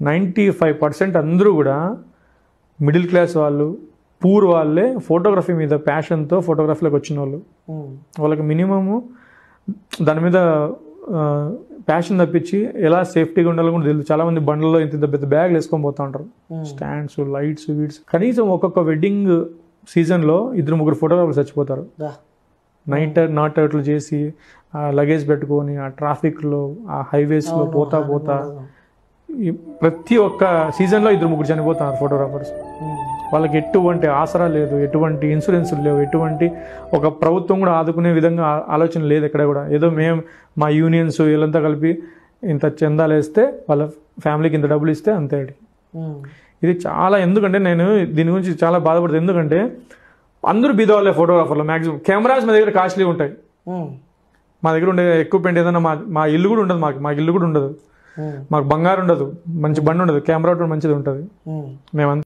95% అందరూ కూడా middle class వాళ్ళు, పూర్ వాళ్ళే ఫోటోగ్రఫీ మీద ప్యాషన్తో ఫోటోగ్రఫీలోకి వచ్చిన వాళ్ళు. వాళ్ళకి మినిమము దాని మీద ప్యాషన్ తప్పించి ఎలా సేఫ్టీగా ఉండాలో కూడా తెలియదు. చాలామంది బండ్లలో ఇంత పెద్ద బ్యాగ్లు వేసుకొని పోతూ ఉంటారు, స్టాండ్స్, లైట్స్, వీడ్స్. కనీసం ఒక్కొక్క వెడ్డింగ్ సీజన్లో 2-3 ఫోటోగ్రాఫర్లు చచ్చిపోతారు. నాట్ అవుట్లు చేసి లగేజ్ పెట్టుకొని ఆ ట్రాఫిక్లో, ఆ హైవేస్లో పోతా ప్రతి ఒక్క సీజన్లో 2-3 చనిపోతున్నారు ఫోటోగ్రాఫర్స్. వాళ్ళకి ఎటువంటి ఆసరా లేదు, ఎటువంటి ఇన్సూరెన్స్లు లేవు, ఎటువంటి ఒక ప్రభుత్వం కూడా ఆదుకునే విధంగా ఆలోచన లేదు ఎక్కడ కూడా. ఏదో మేము మా యూనియన్స్ వీళ్ళంతా కలిపి ఇంత చందాలు వేస్తే వాళ్ళ ఫ్యామిలీకి ఇంత డబ్బులు ఇస్తే అంతే. ఇది చాలా, ఎందుకంటే నేను దీని గురించి చాలా బాధపడుతుంది. ఎందుకంటే అందరూ బీదవాళ్ళే ఫోటోగ్రాఫర్లు మ్యాక్సిమం. కెమెరాస్ మా దగ్గర కాస్ట్లీ ఉంటాయి. మా దగ్గర ఉండే ఎక్విప్మెంట్ ఏదైనా మా ఇల్లు కూడా ఉండదు, మాకు ఇల్లు కూడా ఉండదు, మాకు బంగారు ఉండదు, మంచి బండి ఉండదు, కెమెరా మంచిది ఉంటుంది. మేమంతా